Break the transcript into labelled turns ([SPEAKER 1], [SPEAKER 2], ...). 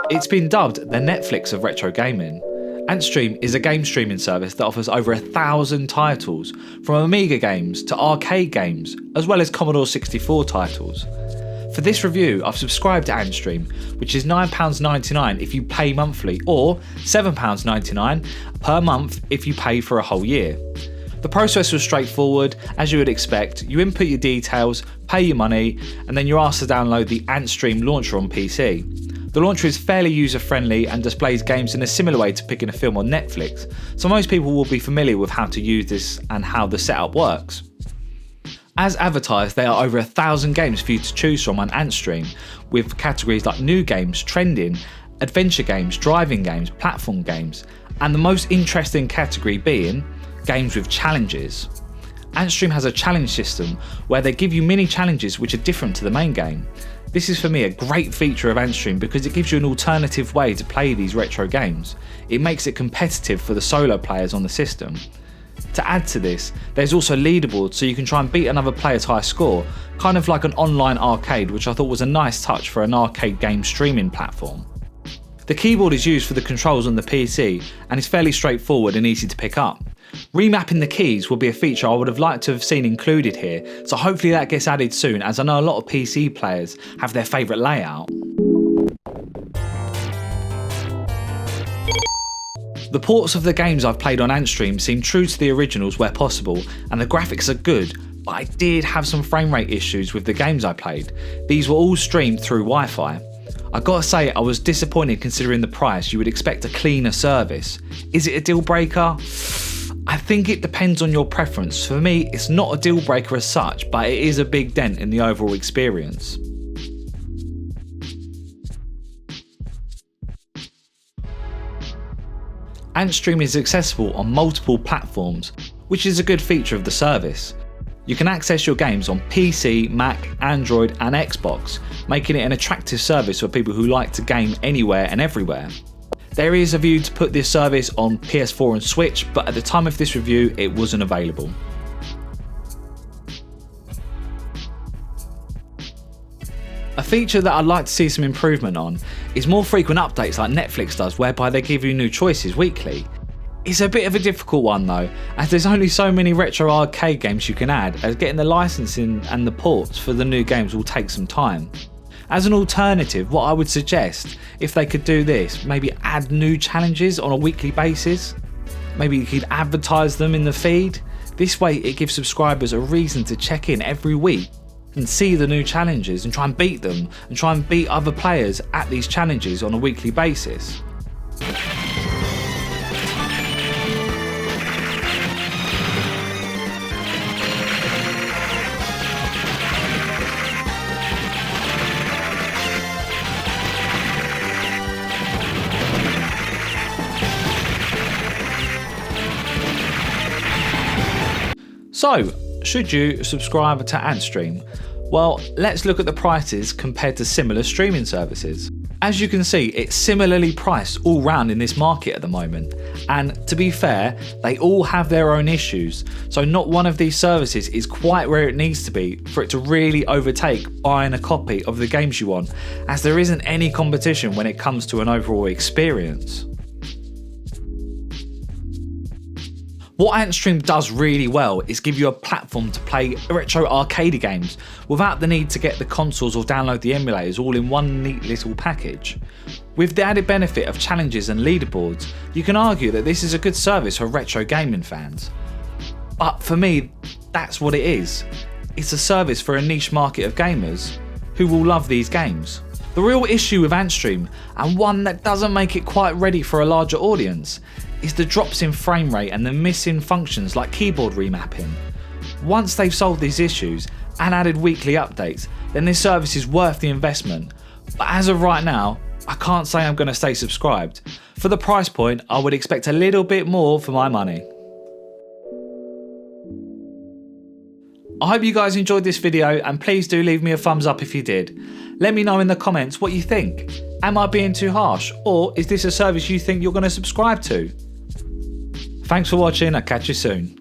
[SPEAKER 1] It's been dubbed the Netflix of retro gaming. Antstream is a game streaming service that offers over 1,000 titles, from Amiga games to arcade games, as well as Commodore 64 titles. For this review, I've subscribed to Antstream, which is £9.99 if you pay monthly, or £7.99 per month if you pay for a whole year. The process was straightforward, as you would expect. You input your details, pay your money, and then you're asked to download the Antstream launcher on PC. The launcher is fairly user-friendly and displays games in a similar way to picking a film on Netflix, so most people will be familiar with how to use this and how the setup works. As advertised, there are over 1,000 games for you to choose from on Antstream, with categories like new games, trending, adventure games, driving games, platform games, and the most interesting category being games with challenges. Antstream has a challenge system where they give you mini challenges which are different to the main game. This is for me a great feature of Antstream because it gives you an alternative way to play these retro games. It makes it competitive for the solo players on the system. To add to this, there's also leaderboards so you can try and beat another player's high score, kind of like an online arcade, which I thought was a nice touch for an arcade game streaming platform. The keyboard is used for the controls on the PC and is fairly straightforward and easy to pick up. Remapping the keys will be a feature I would have liked to have seen included here, so hopefully that gets added soon, as I know a lot of PC players have their favourite layout. The ports of the games I've played on Antstream seem true to the originals where possible, and the graphics are good, but I did have some frame rate issues with the games I played. These were all streamed through Wi-Fi. I gotta say, I was disappointed considering the price. You would expect a cleaner service. Is it a deal breaker? I think it depends on your preference. For me, it's not a deal breaker as such, but it is a big dent in the overall experience. Antstream is accessible on multiple platforms, which is a good feature of the service. You can access your games on PC, Mac, Android and Xbox, making it an attractive service for people who like to game anywhere and everywhere. There is a view to put this service on PS4 and Switch, but at the time of this review it wasn't available. A feature that I'd like to see some improvement on is more frequent updates like Netflix does, whereby they give you new choices weekly. It's a bit of a difficult one though, as there's only so many retro arcade games you can add, as getting the licensing and the ports for the new games will take some time. As an alternative, what I would suggest, if they could do this, maybe add new challenges on a weekly basis. Maybe you could advertise them in the feed. This way it gives subscribers a reason to check in every week and see the new challenges and try and beat them and try and beat other players at these challenges on a weekly basis. So, should you subscribe to Antstream? Well, let's look at the prices compared to similar streaming services. As you can see, it's similarly priced all round in this market at the moment, and to be fair, they all have their own issues, so not one of these services is quite where it needs to be for it to really overtake buying a copy of the games you want, as there isn't any competition when it comes to an overall experience. What Antstream does really well is give you a platform to play retro arcade games without the need to get the consoles or download the emulators all in one neat little package. With the added benefit of challenges and leaderboards, you can argue that this is a good service for retro gaming fans. But for me, that's what it is. It's a service for a niche market of gamers who will love these games. The real issue with Antstream, and one that doesn't make it quite ready for a larger audience, is the drops in frame rate and the missing functions like keyboard remapping. Once they've solved these issues and added weekly updates, then this service is worth the investment. But as of right now, I can't say I'm going to stay subscribed. For the price point, I would expect a little bit more for my money. I hope you guys enjoyed this video, and please do leave me a thumbs up if you did. Let me know in the comments what you think. Am I being too harsh, or is this a service you think you're going to subscribe to? Thanks for watching, I'll catch you soon.